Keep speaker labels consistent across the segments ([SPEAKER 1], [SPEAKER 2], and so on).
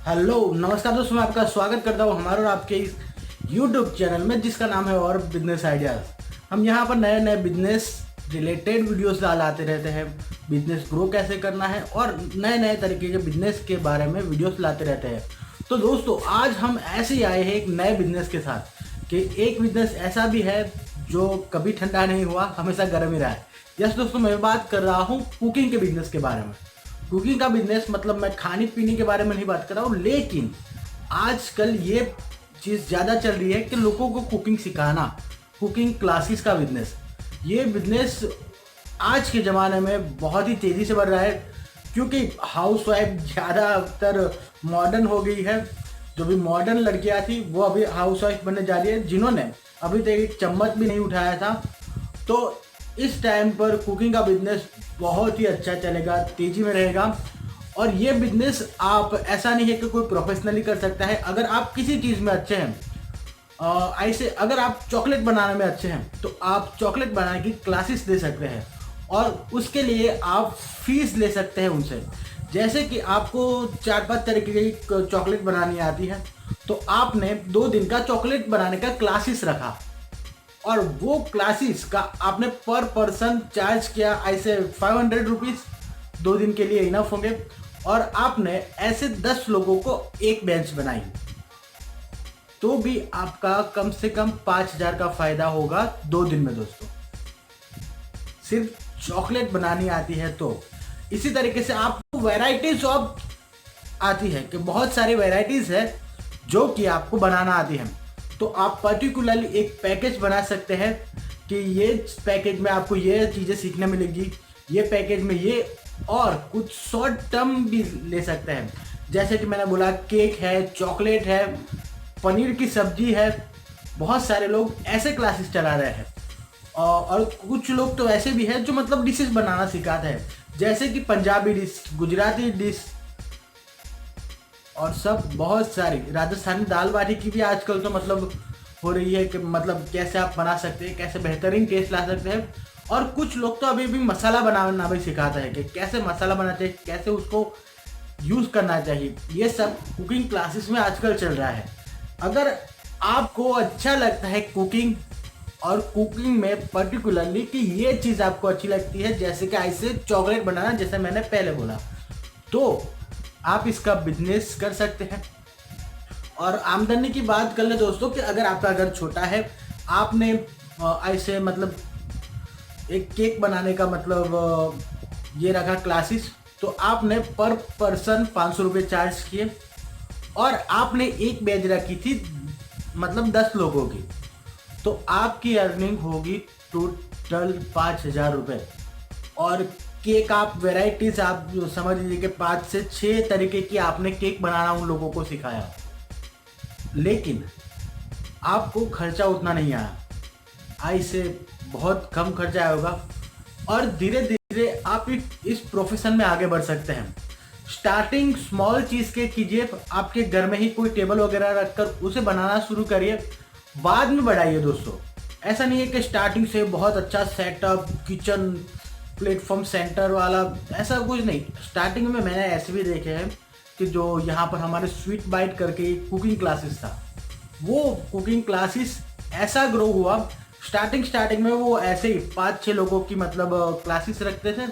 [SPEAKER 1] Hello नमस्कार दोस्तों, मैं आपका स्वागत करता हूँ हमारे और आपके इस यूट्यूब चैनल में जिसका नाम है और बिजनेस आइडियाज़। हम यहाँ पर नए नए बिजनेस रिलेटेड वीडियोस लाते रहते हैं। बिजनेस ग्रो कैसे करना है और नए नए तरीके के बिजनेस के बारे में वीडियोस लाते रहते हैं। तो दोस्तों आज हम ऐसे ही आए हैं एक नए बिजनेस के साथ कि एक बिजनेस ऐसा भी है जो कभी ठंडा नहीं हुआ, हमेशा गर्म ही रहा है। यस दोस्तों, मैं बात कर रहा हूँ कुकिंग के बिजनेस के बारे में। कुकिंग का बिजनेस मतलब मैं खाने पीने के बारे में नहीं बात कर रहा हूँ, लेकिन आजकल ये चीज़ ज़्यादा चल रही है कि लोगों को कुकिंग सिखाना, कुकिंग क्लासेस का बिजनेस। ये बिजनेस आज के ज़माने में बहुत ही तेज़ी से बढ़ रहा है क्योंकि हाउस वाइफ ज़्यादातर मॉडर्न हो गई है। जो भी मॉडर्न लड़कियाँ थी वो अभी हाउस वाइफ बनने जा रही है, जिन्होंने अभी तक एक चम्मच भी नहीं उठाया था। तो इस टाइम पर कुकिंग का बिजनेस बहुत ही अच्छा चलेगा, तेज़ी में रहेगा। और ये बिजनेस आप ऐसा नहीं है कि कोई प्रोफेशनली कर सकता है। अगर आप किसी चीज़ में अच्छे हैं, ऐसे अगर आप चॉकलेट बनाने में अच्छे हैं तो आप चॉकलेट बनाने की क्लासेस दे सकते हैं और उसके लिए आप फीस ले सकते हैं उनसे। जैसे कि आपको 4-5 तरीके की चॉकलेट बनानी आती है, तो आपने 2 दिन का चॉकलेट बनाने का क्लासेस रखा और वो क्लासेस का आपने पर पर्सन चार्ज किया ऐसे 500 रुपीज़ 2 दिन के लिए इनफ होंगे। और आपने ऐसे 10 लोगों को एक बेंच बनाई तो भी आपका कम से कम 5,000 का फायदा होगा 2 दिन में दोस्तों। सिर्फ चॉकलेट बनानी आती है तो। इसी तरीके से आपको वैरायटीज ऑफ आती है कि बहुत सारी वैरायटीज है जो कि आपको बनाना आती है। तो आप पर्टिकुलरली एक पैकेज बना सकते हैं कि ये पैकेज में आपको ये चीज़ें सीखने मिलेगी, ये पैकेज में ये, और कुछ शॉर्ट टर्म भी ले सकते हैं। जैसे कि मैंने बोला केक है, चॉकलेट है, पनीर की सब्जी है। बहुत सारे लोग ऐसे क्लासेस चला रहे हैं और कुछ लोग तो ऐसे भी हैं जो मतलब डिशेस बनाना सिखाते हैं, जैसे कि पंजाबी डिश, गुजराती डिश और सब बहुत सारी, राजस्थानी दाल बाटी की भी आजकल तो मतलब हो रही है कि मतलब कैसे आप बना सकते हैं, कैसे बेहतरीन टेस्ट ला सकते हैं। और कुछ लोग तो अभी भी मसाला बनाना भी सिखाता है कि कैसे मसाला बनाना चाहिए, कैसे उसको यूज़ करना चाहिए। ये सब कुकिंग क्लासेस में आजकल चल रहा है। अगर आपको अच्छा लगता है कुकिंग और कुकिंग में पर्टिकुलरली कि ये चीज़ आपको अच्छी लगती है, जैसे कि ऐसे चॉकलेट बनाना, जैसे मैंने पहले बोला, तो आप इसका बिजनेस कर सकते हैं। और आमदनी की बात कर ले दोस्तों कि अगर आपका घर छोटा है, आपने ऐसे मतलब एक केक बनाने का मतलब ये रखा क्लासेस, तो आपने पर पर्सन 500 रुपये चार्ज किए और आपने एक बैच रखी थी मतलब 10 लोगों की, तो आपकी अर्निंग होगी टोटल 5,000 रुपये। और केक आप वेराइटीज आप जो समझ लीजिए कि 5 से 6 तरीके की आपने केक बनाना उन लोगों को सिखाया, लेकिन आपको खर्चा उतना नहीं आया, ऐसे बहुत कम खर्चा होगा और धीरे धीरे आप इस प्रोफेशन में आगे बढ़ सकते हैं। स्टार्टिंग स्मॉल चीज़ के कीजिए, आपके घर में ही कोई टेबल वगैरह रखकर उसे बनाना शुरू करिए, बाद में बढ़ाइए दोस्तों। ऐसा नहीं है कि स्टार्टिंग से बहुत अच्छा सेटअप, किचन प्लेटफॉर्म सेंटर वाला, ऐसा कुछ नहीं। स्टार्टिंग में मैंने ऐसे भी देखे हैं कि जो यहाँ पर हमारे स्वीट बाइट करके एक कुकिंग क्लासेस था, वो कुकिंग क्लासेस ऐसा ग्रो हुआ, स्टार्टिंग में वो ऐसे ही 5-6 लोगों की मतलब क्लासेस रखते थे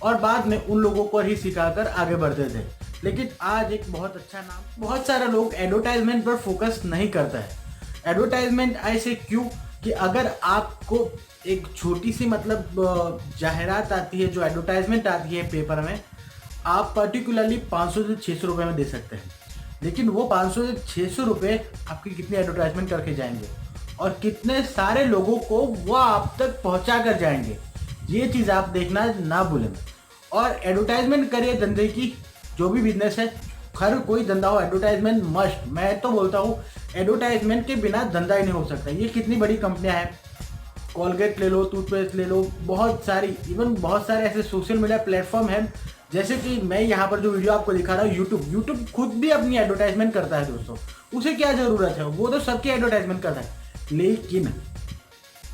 [SPEAKER 1] और बाद में उन लोगों को ही सिखाकर आगे बढ़ते थे। लेकिन आज एक बहुत अच्छा नाम, बहुत सारे लोग एडवर्टाइजमेंट पर फोकस नहीं करता है। एडवर्टाइजमेंट ऐसे क्यों कि अगर आपको एक छोटी सी मतलब जाहिरात आती है, जो एडवर्टाइजमेंट आती है पेपर में, आप पर्टिकुलरली 500 से 600 रुपये में दे सकते हैं। लेकिन वो 500 से 600 रुपये आपकी कितनी एडवर्टाइजमेंट करके जाएंगे और कितने सारे लोगों को वो आप तक पहुंचा कर जाएंगे, ये चीज़ आप देखना ना भूलें। और एडवर्टाइजमेंट करिए धंधे की, जो भी बिजनेस है, हर कोई धंधा हो, एडवर्टाइजमेंट मस्ट। मैं तो बोलता हूँ एडवर्टाइजमेंट के बिना धंधा ही नहीं हो सकता। ये कितनी बड़ी कंपनियाँ हैं, कॉलगेट ले लो, टूथपेस्ट ले लो, बहुत सारी, इवन बहुत सारे ऐसे सोशल मीडिया प्लेटफॉर्म हैं, जैसे कि मैं यहाँ पर जो वीडियो आपको दिखा रहा हूँ, यूट्यूब खुद भी अपनी एडवर्टाइजमेंट करता है दोस्तों। उसे क्या ज़रूरत है, वो तो सबकी एडवर्टाइजमेंट करता है, लेकिन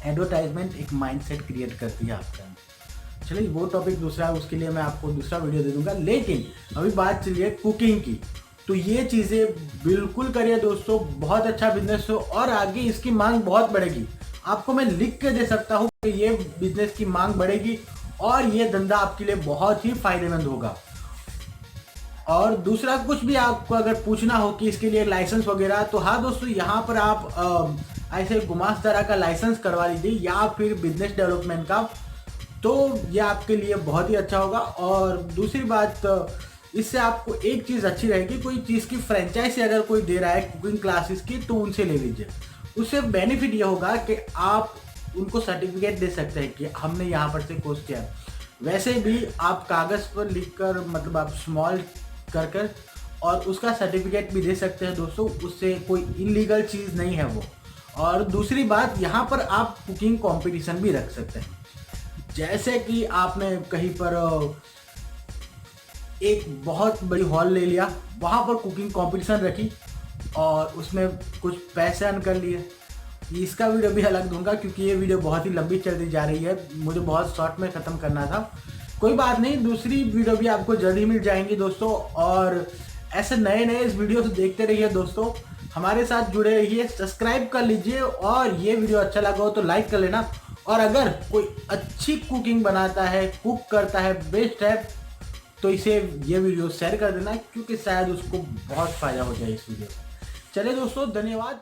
[SPEAKER 1] एडवर्टाइजमेंट एक माइंडसेट क्रिएट करती है आपका। चलिए वो टॉपिक दूसरा है, उसके लिए मैं आपको दूसरा वीडियो दे दूंगा। लेकिन अभी बात चलिए कुकिंग की। तो ये चीज़ें बिल्कुल करिए दोस्तों, बहुत अच्छा बिजनेस हो और आगे इसकी मांग बहुत बढ़ेगी। आपको मैं लिख के दे सकता हूँ कि ये बिजनेस की मांग बढ़ेगी और ये धंधा आपके लिए बहुत ही फायदेमंद होगा। और दूसरा कुछ भी आपको अगर पूछना हो कि इसके लिए लाइसेंस वगैरह, तो हाँ दोस्तों, यहाँ पर आप ऐसे गुमास्तारा का लाइसेंस करवा लीजिए या फिर बिजनेस डेवलपमेंट का, तो ये आपके लिए बहुत ही अच्छा होगा। और दूसरी बात, इससे आपको एक चीज़ अच्छी रहेगी, कोई चीज़ की फ्रेंचाइजी अगर कोई दे रहा है कुकिंग क्लासेस की, तो उनसे ले लीजिए। उससे बेनिफिट ये होगा कि आप उनको सर्टिफिकेट दे सकते हैं कि हमने यहाँ पर से कोर्स किया है। वैसे भी आप कागज़ पर लिखकर, मतलब आप स्मॉल कर कर और उसका सर्टिफिकेट भी दे सकते हैं दोस्तों, उससे कोई इलीगल चीज़ नहीं है वो। और दूसरी बात, यहाँ पर आप कुकिंग कंपटीशन भी रख सकते हैं। जैसे कि आपने कहीं पर एक बहुत बड़ी हॉल ले लिया, वहाँ पर कुकिंग कंपटीशन रखी और उसमें कुछ पैसे अर्न कर लिए। इसका वीडियो भी अलग दूंगा क्योंकि ये वीडियो बहुत ही लंबी चलती जा रही है, मुझे बहुत शॉर्ट में ख़त्म करना था। कोई बात नहीं, दूसरी वीडियो भी आपको जल्द ही मिल जाएंगी दोस्तों। और ऐसे नए नए इस वीडियो से देखते रहिए दोस्तों, हमारे साथ जुड़े रहिए, सब्सक्राइब कर लीजिए और ये वीडियो अच्छा लगा हो तो लाइक कर लेना। और अगर कोई अच्छी कुकिंग बनाता है, कुक करता है, बेस्ट है, तो इसे ये वीडियो शेयर कर देना क्योंकि शायद उसको बहुत फ़ायदा हो जाए इस वीडियो से। चलिए दोस्तों, धन्यवाद।